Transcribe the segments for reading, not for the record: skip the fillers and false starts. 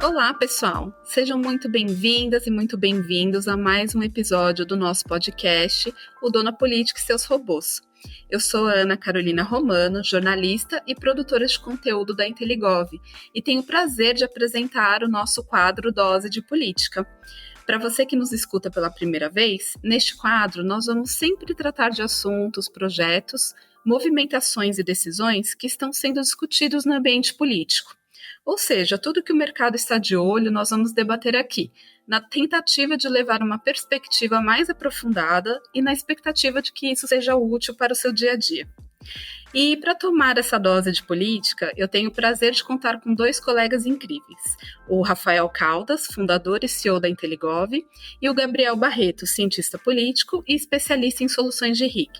Olá, pessoal! Sejam muito bem-vindas e muito bem-vindos a mais um episódio do nosso podcast, O Dona Política e Seus Robôs. Eu sou a Ana Carolina Romano, jornalista e produtora de conteúdo da Inteligov, e tenho o prazer de apresentar o nosso quadro Dose de Política. Para você que nos escuta pela primeira vez, neste quadro nós vamos sempre tratar de assuntos, projetos, movimentações e decisões que estão sendo discutidos no ambiente político. Ou seja, tudo que o mercado está de olho, nós vamos debater aqui, na tentativa de levar uma perspectiva mais aprofundada e na expectativa de que isso seja útil para o seu dia a dia. E para tomar essa dose de política, eu tenho o prazer de contar com dois colegas incríveis: o Rafael Caldas, fundador e CEO da Inteligov, e o Gabriel Barreto, cientista político e especialista em soluções de RIC.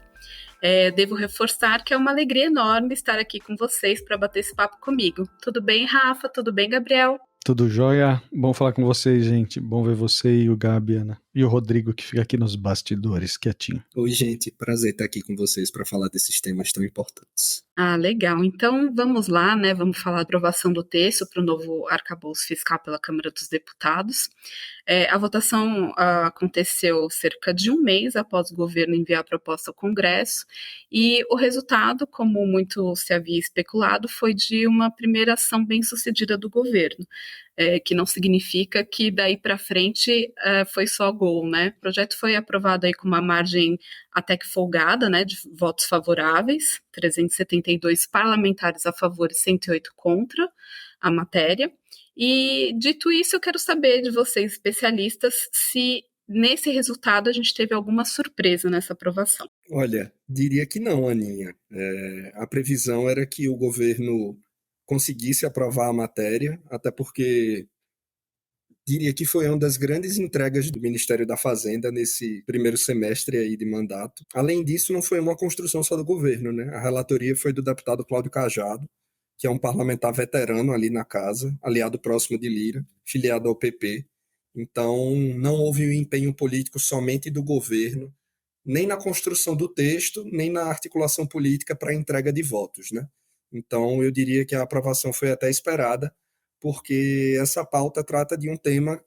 Devo reforçar que é uma alegria enorme estar aqui com vocês para bater esse papo comigo. Tudo bem, Rafa? Tudo bem, Gabriel? Tudo jóia? Bom falar com vocês, gente. Bom ver você e o Gabi, Ana. E o Rodrigo, que fica aqui nos bastidores, quietinho. Oi, gente. Prazer estar aqui com vocês para falar desses temas tão importantes. Ah, legal. Então, vamos lá, né? Vamos falar da aprovação do texto para o novo arcabouço fiscal pela Câmara dos Deputados. A votação aconteceu cerca de um mês após o governo enviar a proposta ao Congresso, e o resultado, como muito se havia especulado, foi de uma primeira ação bem-sucedida do governo. Que não significa que daí para frente foi só gol, né? O projeto foi aprovado aí com uma margem até que folgada, né, de votos favoráveis, 372 parlamentares a favor e 108 contra a matéria. E, dito isso, eu quero saber de vocês, especialistas, se nesse resultado a gente teve alguma surpresa nessa aprovação. Olha, diria que não, Aninha. A previsão era que o governo conseguisse aprovar a matéria, até porque diria que foi uma das grandes entregas do Ministério da Fazenda nesse primeiro semestre aí de mandato. Além disso, não foi uma construção só do governo, né? A relatoria foi do deputado Cláudio Cajado, que é um parlamentar veterano ali na casa, aliado próximo de Lira, filiado ao PP. Então, não houve um empenho político somente do governo, nem na construção do texto, nem na articulação política para a entrega de votos, né? Então, eu diria que a aprovação foi até esperada, porque essa pauta trata de um tema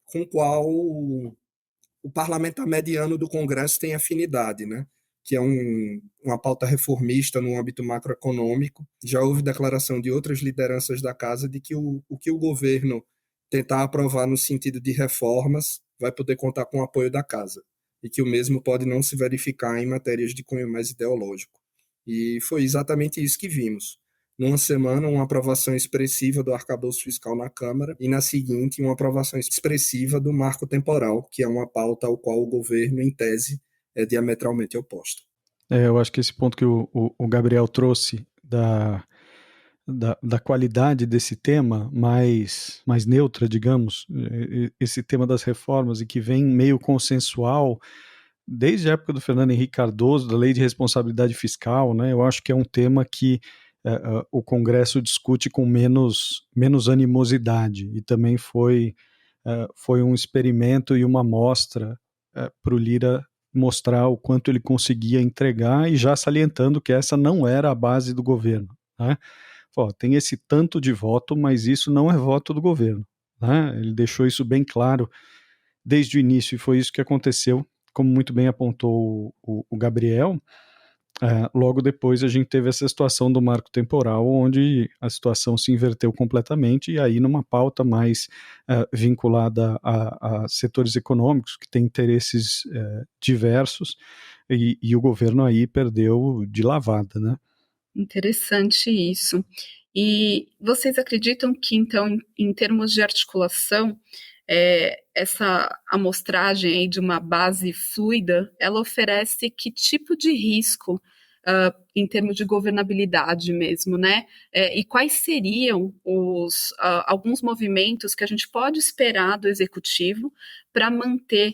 com o qual o parlamentar mediano do Congresso tem afinidade, né? Que é uma pauta reformista no âmbito macroeconômico. Já houve declaração de outras lideranças da casa de que o que o governo tentar aprovar no sentido de reformas vai poder contar com o apoio da casa, e que o mesmo pode não se verificar em matérias de cunho mais ideológico. E foi exatamente isso que vimos. Numa semana, uma aprovação expressiva do arcabouço fiscal na Câmara, e na seguinte, uma aprovação expressiva do marco temporal, que é uma pauta ao qual o governo, em tese, é diametralmente oposto. Eu acho que esse ponto que o Gabriel trouxe da qualidade desse tema mais neutra, digamos, esse tema das reformas, e que vem meio consensual desde a época do Fernando Henrique Cardoso, da Lei de Responsabilidade Fiscal, né? Eu acho que é um tema que o Congresso discute com menos animosidade, e também foi um experimento e uma amostra para o Lira mostrar o quanto ele conseguia entregar, e já salientando que essa não era a base do governo, né? Tem esse tanto de voto, mas isso não é voto do governo, né? Ele deixou isso bem claro desde o início, e foi isso que aconteceu, como muito bem apontou o Gabriel. Logo depois a gente teve essa situação do marco temporal, onde a situação se inverteu completamente, e aí numa pauta mais vinculada a setores econômicos que têm interesses diversos, e o governo aí perdeu de lavada, né? Interessante isso. E vocês acreditam que, então, em termos de articulação, essa amostragem aí de uma base fluida, ela oferece que tipo de risco em termos de governabilidade mesmo, né? E quais seriam alguns movimentos que a gente pode esperar do executivo para manter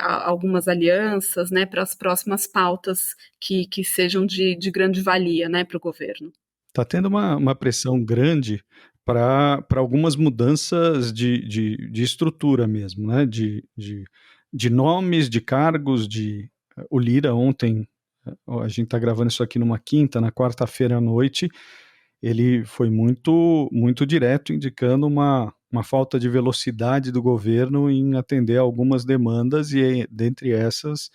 algumas alianças, né, para as próximas pautas que sejam de grande valia, né, para o governo? Está tendo uma pressão grande para algumas mudanças de estrutura mesmo, né? De nomes, de cargos. O Lira ontem, a gente está gravando isso aqui numa quinta, na quarta-feira à noite, ele foi muito direto, indicando uma uma falta de velocidade do governo em atender algumas demandas, e dentre essas,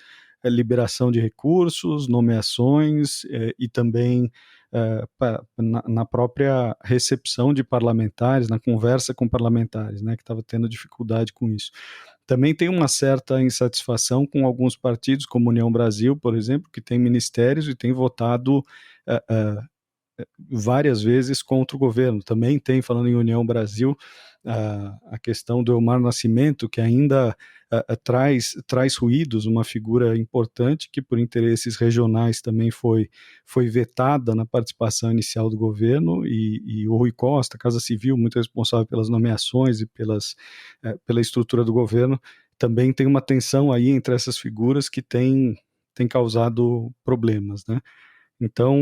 liberação de recursos, nomeações e também na própria recepção de parlamentares, na conversa com parlamentares, né, que estava tendo dificuldade com isso. Também tem uma certa insatisfação com alguns partidos, como União Brasil, por exemplo, que tem ministérios e tem votado várias vezes contra o governo. Também tem, falando em União Brasil, a questão do Elmar Nascimento, que ainda traz ruídos, uma figura importante que por interesses regionais também foi vetada na participação inicial do governo, e o Rui Costa, Casa Civil, muito responsável pelas nomeações e pela estrutura do governo, também tem uma tensão aí entre essas figuras que tem causado problemas, né? Então,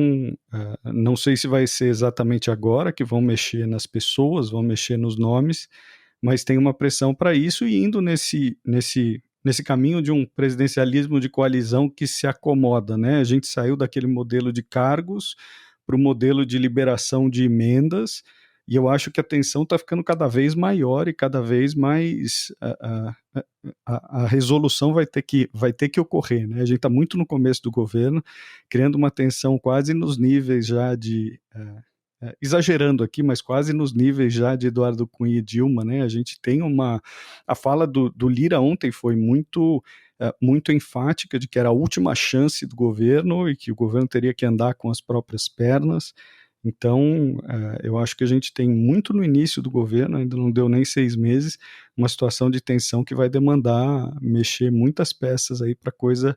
não sei se vai ser exatamente agora que vão mexer nas pessoas, vão mexer nos nomes, mas tem uma pressão para isso, e indo nesse caminho de um presidencialismo de coalizão que se acomoda, né? A gente saiu daquele modelo de cargos para o modelo de liberação de emendas, e eu acho que a tensão está ficando cada vez maior e cada vez mais a resolução vai ter que ocorrer, né? A gente está muito no começo do governo, criando uma tensão quase nos níveis já de exagerando aqui, mas quase nos níveis já de Eduardo Cunha e Dilma, né? A gente tem a fala do Lira ontem foi muito enfática de que era a última chance do governo e que o governo teria que andar com as próprias pernas. Então, eu acho que a gente tem muito no início do governo, ainda não deu nem 6 meses, uma situação de tensão que vai demandar mexer muitas peças aí para a coisa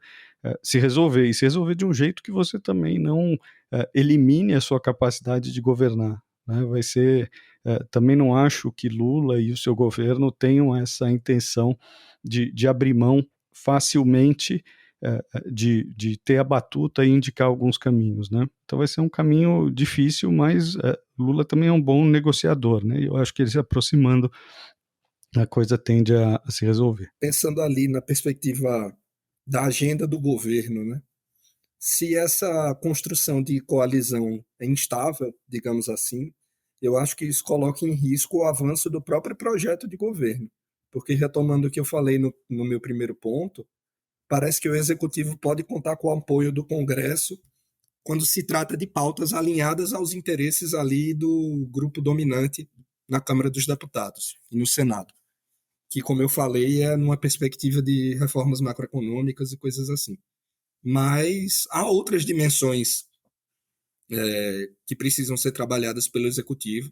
se resolver, e se resolver de um jeito que você também não elimine a sua capacidade de governar, né? Vai ser, também não acho que Lula e o seu governo tenham essa intenção de abrir mão facilmente de ter a batuta e indicar alguns caminhos, né? Então vai ser um caminho difícil, mas Lula também é um bom negociador, né? Eu acho que ele se aproximando, a coisa tende a se resolver. Pensando ali na perspectiva da agenda do governo, né? Se essa construção de coalizão é instável, digamos assim, eu acho que isso coloca em risco o avanço do próprio projeto de governo. Porque, retomando o que eu falei no meu primeiro ponto, parece que o executivo pode contar com o apoio do Congresso quando se trata de pautas alinhadas aos interesses ali do grupo dominante na Câmara dos Deputados e no Senado, que, como eu falei, é numa perspectiva de reformas macroeconômicas e coisas assim. Mas há outras dimensões que precisam ser trabalhadas pelo executivo,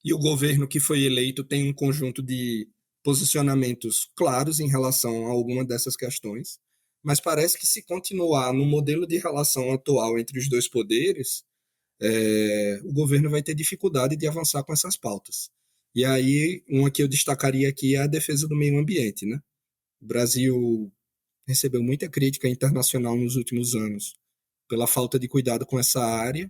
e o governo que foi eleito tem um conjunto de posicionamentos claros em relação a alguma dessas questões, mas parece que se continuar no modelo de relação atual entre os dois poderes, o governo vai ter dificuldade de avançar com essas pautas. E aí, uma que eu destacaria aqui é a defesa do meio ambiente, né? O Brasil recebeu muita crítica internacional nos últimos anos pela falta de cuidado com essa área,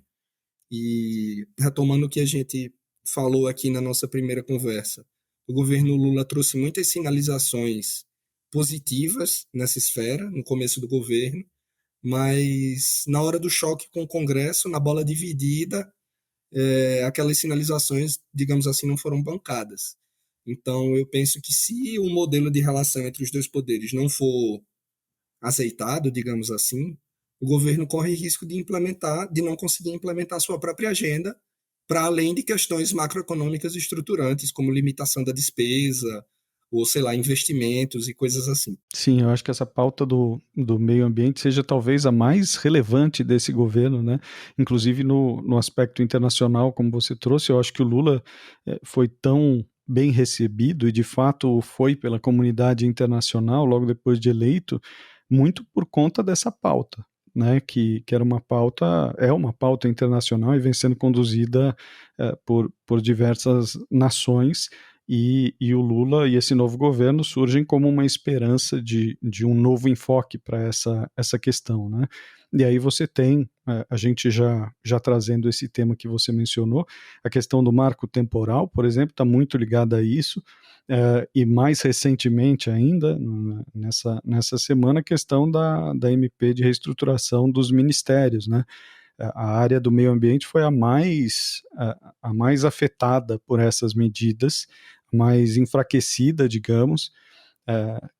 e retomando o que a gente falou aqui na nossa primeira conversa, o governo Lula trouxe muitas sinalizações positivas nessa esfera, no começo do governo, mas na hora do choque com o Congresso, na bola dividida, aquelas sinalizações, digamos assim, não foram bancadas. Então, eu penso que se o modelo de relação entre os dois poderes não for aceitado, digamos assim, o governo corre risco de não conseguir implementar sua própria agenda, para além de questões macroeconômicas estruturantes, como limitação da despesa, ou, sei lá, investimentos e coisas assim. Sim, eu acho que essa pauta do meio ambiente seja talvez a mais relevante desse governo, né? Inclusive no aspecto internacional, como você trouxe, eu acho que o Lula foi tão bem recebido, e de fato foi pela comunidade internacional logo depois de eleito, muito por conta dessa pauta, né? Que era uma pauta internacional e vem sendo conduzida por diversas nações. E o Lula e esse novo governo surgem como uma esperança de um novo enfoque para essa questão, né? E aí você tem, a gente já trazendo esse tema que você mencionou, a questão do marco temporal, por exemplo, está muito ligada a isso, e mais recentemente ainda, nessa semana, a questão da MP de reestruturação dos ministérios, né? A área do meio ambiente foi a mais afetada por essas medidas, mais enfraquecida, digamos,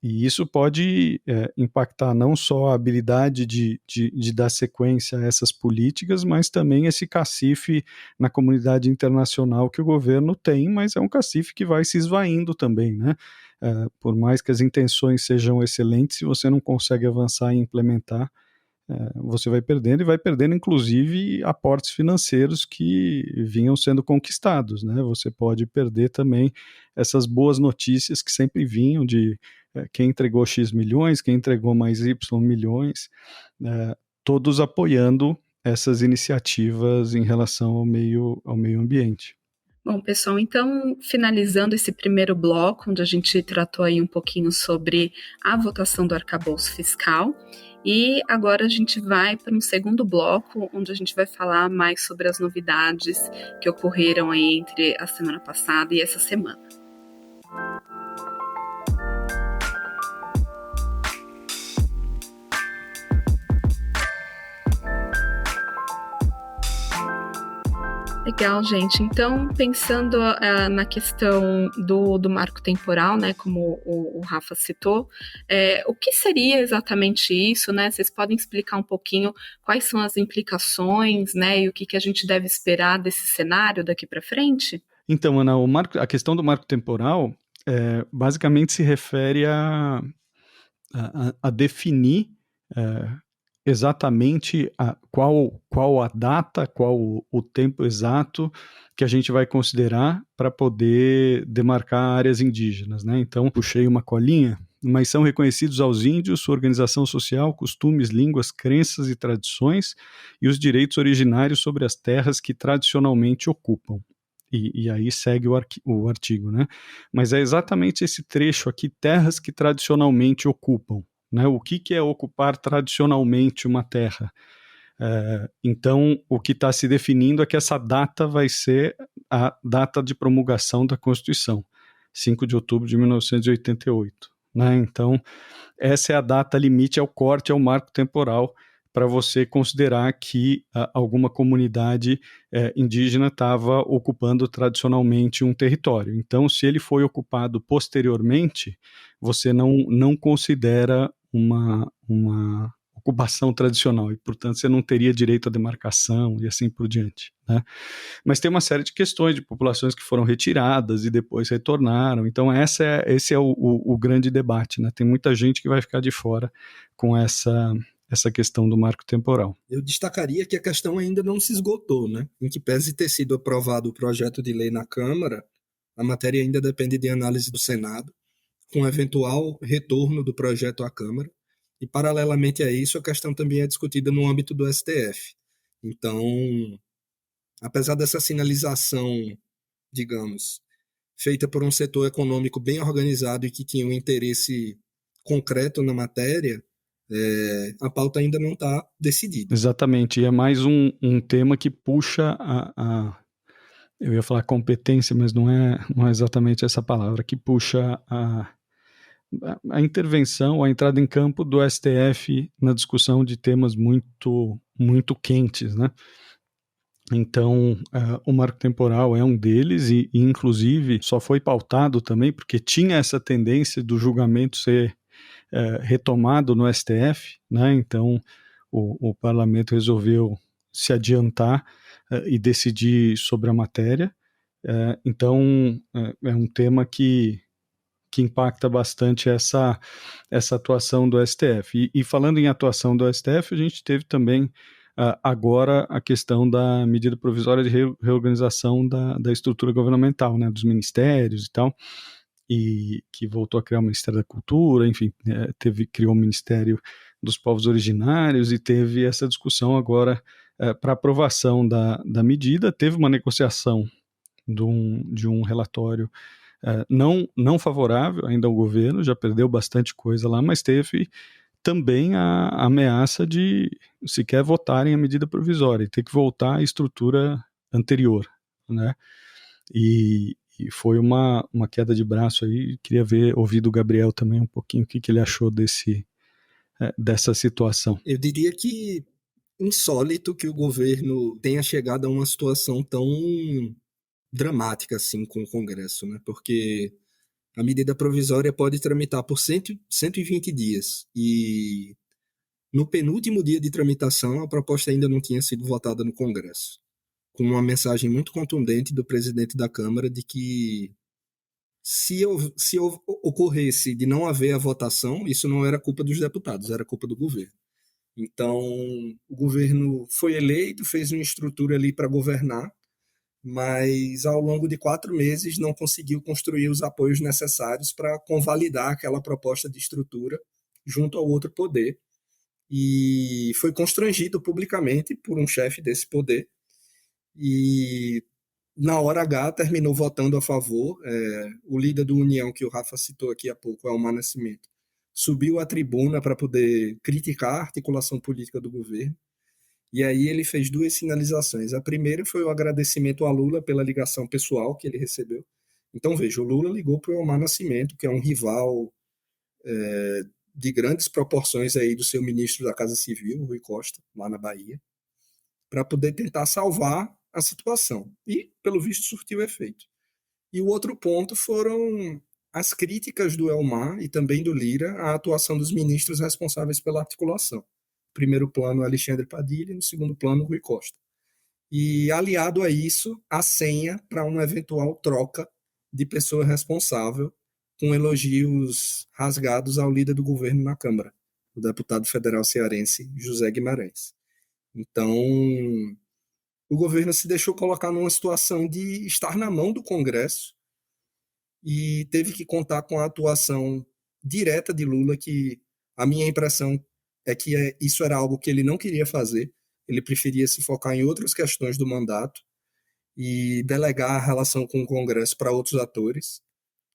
e isso pode impactar não só a habilidade de dar sequência a essas políticas, mas também esse cacife na comunidade internacional que o governo tem, mas é um cacife que vai se esvaindo também, né? Por mais que as intenções sejam excelentes, se você não consegue avançar e implementar, você vai perdendo, e vai perdendo inclusive aportes financeiros que vinham sendo conquistados, né? Você pode perder também essas boas notícias que sempre vinham de quem entregou X milhões, quem entregou mais Y milhões, todos apoiando essas iniciativas em relação ao meio ambiente. Bom, pessoal, então, finalizando esse primeiro bloco, onde a gente tratou aí um pouquinho sobre a votação do arcabouço fiscal, e agora a gente vai para um segundo bloco, onde a gente vai falar mais sobre as novidades que ocorreram aí entre a semana passada e essa semana. Legal, gente. Então, pensando na questão do marco temporal, né, como o Rafa citou, o que seria exatamente isso, né? Vocês podem explicar um pouquinho quais são as implicações, né, e o que a gente deve esperar desse cenário daqui para frente? Então, Ana, a questão do marco temporal basicamente se refere a definir exatamente qual a data, qual o tempo exato que a gente vai considerar para poder demarcar áreas indígenas, né? Então, puxei uma colinha, mas são reconhecidos aos índios sua organização social, costumes, línguas, crenças e tradições e os direitos originários sobre as terras que tradicionalmente ocupam. E aí segue o artigo, né? Mas é exatamente esse trecho aqui, terras que tradicionalmente ocupam, né? O que é ocupar tradicionalmente uma terra? Então, o que está se definindo é que essa data vai ser a data de promulgação da Constituição, 5 de outubro de 1988. Né? Então, essa é a data limite ao corte, ao marco temporal, para você considerar que alguma comunidade indígena estava ocupando tradicionalmente um território. Então, se ele foi ocupado posteriormente, você não considera uma ocupação tradicional, e, portanto, você não teria direito à demarcação e assim por diante, né? Mas tem uma série de questões de populações que foram retiradas e depois retornaram, então esse é o grande debate, né? Tem muita gente que vai ficar de fora com essa questão do marco temporal. Eu destacaria que a questão ainda não se esgotou, né? Em que pese ter sido aprovado o projeto de lei na Câmara, a matéria ainda depende de análise do Senado, com eventual retorno do projeto à Câmara, e paralelamente a isso a questão também é discutida no âmbito do STF. Então, apesar dessa sinalização, digamos, feita por um setor econômico bem organizado e que tinha um interesse concreto na matéria, a pauta ainda não está decidida. Exatamente, e é mais um tema que puxa eu ia falar competência, mas não é exatamente essa palavra, que puxa a intervenção, a entrada em campo do STF na discussão de temas muito, muito quentes, né? Então, o marco temporal é um deles e, inclusive, só foi pautado também porque tinha essa tendência do julgamento ser retomado no STF, né? Então, o parlamento resolveu se adiantar e decidir sobre a matéria. Então, é um tema que impacta bastante essa atuação do STF. E falando em atuação do STF, a gente teve também agora a questão da medida provisória de reorganização da estrutura governamental, né, dos ministérios e tal, e que voltou a criar o Ministério da Cultura, enfim, criou o Ministério dos Povos Originários e teve essa discussão agora para aprovação da medida. Teve uma negociação de um relatório não favorável ainda ao governo, já perdeu bastante coisa lá, mas teve também a ameaça de sequer votarem a medida provisória, ter que voltar à estrutura anterior, né? E foi uma queda de braço aí. Queria ouvir do Gabriel também um pouquinho o que ele achou dessa situação. Eu diria que insólito que o governo tenha chegado a uma situação tão dramática assim com o Congresso, né? Porque a medida provisória pode tramitar por 120 dias e no penúltimo dia de tramitação a proposta ainda não tinha sido votada no Congresso, com uma mensagem muito contundente do presidente da Câmara de que se ocorresse de não haver a votação, isso não era culpa dos deputados, era culpa do governo. Então, o governo foi eleito, fez uma estrutura ali para governar, mas ao longo de 4 meses não conseguiu construir os apoios necessários para convalidar aquela proposta de estrutura junto ao outro poder. E foi constrangido publicamente por um chefe desse poder. E na hora H terminou votando a favor. O líder do União, que o Rafa citou aqui há pouco, Elmar Nascimento, subiu à tribuna para poder criticar a articulação política do governo. E aí ele fez 2 sinalizações. A primeira foi o agradecimento a Lula pela ligação pessoal que ele recebeu. Então, veja, o Lula ligou para o Elmar Nascimento, que é um rival de grandes proporções aí do seu ministro da Casa Civil, Rui Costa, lá na Bahia, para poder tentar salvar a situação. E, pelo visto, surtiu efeito. E o outro ponto foram as críticas do Elmar e também do Lira à atuação dos ministros responsáveis pela articulação. Primeiro plano, Alexandre Padilha, no segundo plano, Rui Costa. E, aliado a isso, a senha para uma eventual troca de pessoa responsável, com elogios rasgados ao líder do governo na Câmara, o deputado federal cearense José Guimarães. Então, o governo se deixou colocar numa situação de estar na mão do Congresso e teve que contar com a atuação direta de Lula, que a minha impressão é que isso era algo que ele não queria fazer. Ele preferia se focar em outras questões do mandato e delegar a relação com o Congresso para outros atores.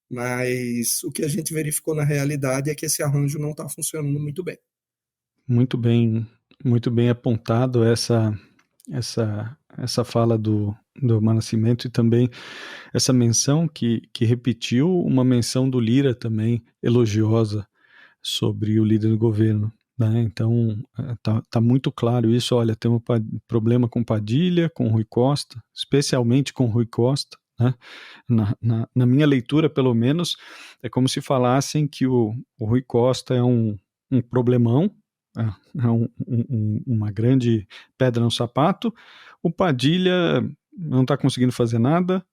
Mas o que a gente verificou na realidade é que esse arranjo não está funcionando muito bem. Muito bem apontado essa fala do Nascimento e também essa menção que repetiu uma menção do Lira também elogiosa sobre o líder do governo, né? Então tá muito claro isso. Olha, tem um problema com Padilha, com Rui Costa, especialmente com Rui Costa, né? Na minha leitura, pelo menos, é como se falassem que o Rui Costa é um problemão, uma grande pedra no sapato. O Padilha não está conseguindo fazer nada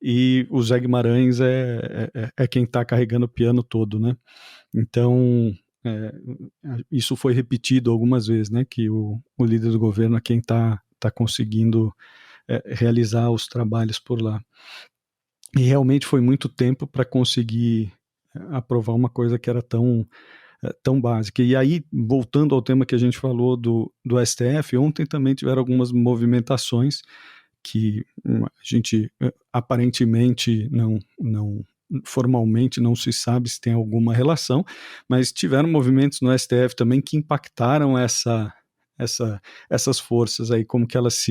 e o Zé Guimarães é quem está carregando o piano todo, né? Então, isso foi repetido algumas vezes, né? Que o líder do governo é quem está conseguindo realizar os trabalhos por lá. E realmente foi muito tempo para conseguir aprovar uma coisa que era tão básica. E aí, voltando ao tema que a gente falou do STF, ontem também tiveram algumas movimentações que a gente aparentemente formalmente não se sabe se tem alguma relação, mas tiveram movimentos no STF também que impactaram essas forças aí, como que elas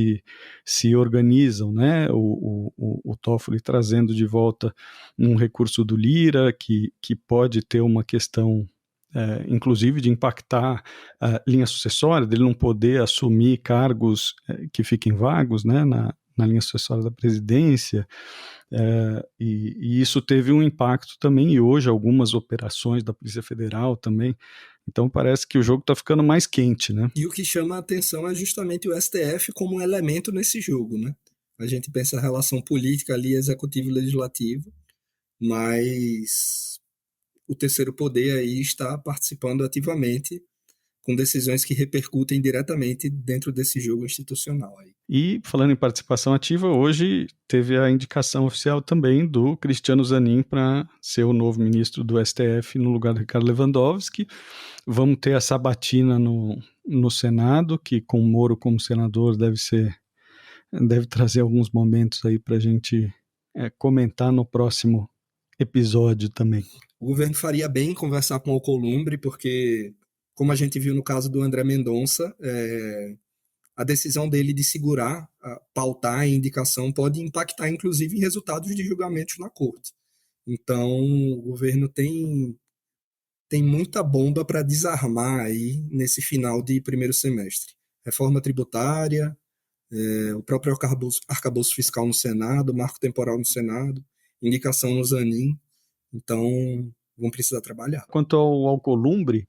se organizam, né? O Toffoli trazendo de volta um recurso do Lira que pode ter uma questão inclusive de impactar a linha sucessória, dele não poder assumir cargos que fiquem vagos, né, na linha sucessória da presidência, e isso teve um impacto também, e hoje algumas operações da Polícia Federal também. Então parece que o jogo está ficando mais quente, né? E o que chama a atenção é justamente o STF como um elemento nesse jogo, né? A gente pensa a relação política ali, executivo e legislativo, mas o terceiro poder aí está participando ativamente com decisões que repercutem diretamente dentro desse jogo institucional aí. E falando em participação ativa, hoje teve a indicação oficial também do Cristiano Zanin para ser o novo ministro do STF no lugar do Ricardo Lewandowski. Vamos ter a sabatina no Senado, que com o Moro como senador deve trazer alguns momentos aí para a gente comentar no próximo episódio também. O governo faria bem em conversar com o Alcolumbre, porque, como a gente viu no caso do André Mendonça, a decisão dele de segurar, pautar a indicação pode impactar, inclusive, em resultados de julgamentos na corte. Então, o governo tem muita bomba para desarmar aí nesse final de primeiro semestre. Reforma tributária, o próprio arcabouço fiscal no Senado, marco temporal no Senado, indicação no Zanin. Então, vão precisar trabalhar. Quanto ao Alcolumbre,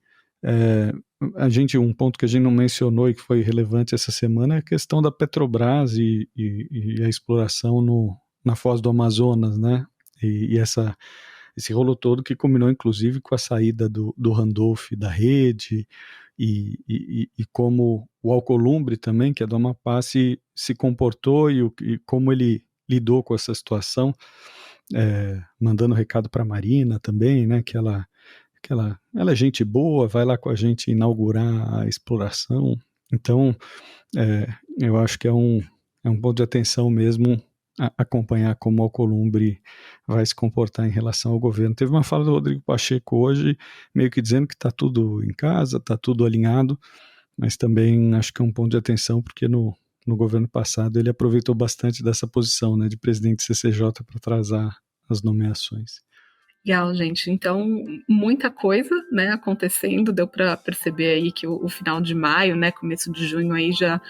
um ponto que a gente não mencionou e que foi relevante essa semana é a questão da Petrobras e a exploração na Foz do Amazonas, né? E esse rolo todo que combinou inclusive com a saída do Randolph da rede e como o Alcolumbre também, que é do Amapá, se comportou e como ele lidou com essa situação, mandando recado para a Marina também, né? Que ela é gente boa, vai lá com a gente inaugurar a exploração. Então, eu acho que é um ponto de atenção mesmo acompanhar como o Alcolumbre vai se comportar em relação ao governo. Teve uma fala do Rodrigo Pacheco hoje, meio que dizendo que está tudo em casa, está tudo alinhado, mas também acho que é um ponto de atenção porque no governo passado ele aproveitou bastante dessa posição, né, de presidente CCJ para atrasar as nomeações. Legal, gente. Então, muita coisa, né, acontecendo. Deu para perceber aí que o final de maio, né, começo de junho aí já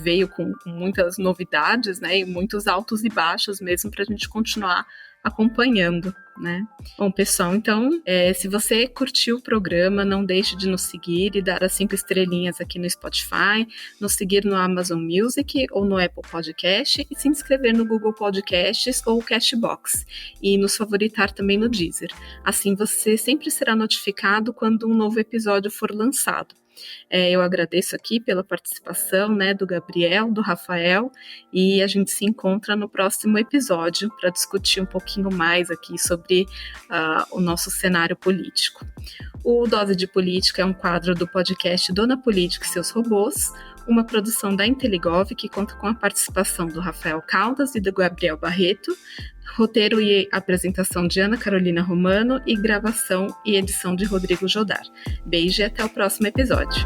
veio com muitas novidades, né, e muitos altos e baixos mesmo para a gente continuar acompanhando, né? Bom, pessoal, então, se você curtiu o programa, não deixe de nos seguir e dar as 5 estrelinhas aqui no Spotify, nos seguir no Amazon Music ou no Apple Podcast e se inscrever no Google Podcasts ou Castbox e nos favoritar também no Deezer. Assim você sempre será notificado quando um novo episódio for lançado. Eu agradeço aqui pela participação, né, do Gabriel, do Rafael, e a gente se encontra no próximo episódio para discutir um pouquinho mais aqui sobre o nosso cenário político. O Dose de Política é um quadro do podcast Dona Política e Seus Robôs, uma produção da Inteligov que conta com a participação do Rafael Caldas e do Gabriel Barreto, roteiro e apresentação de Ana Carolina Romano e gravação e edição de Rodrigo Jodar. Beijo e até o próximo episódio.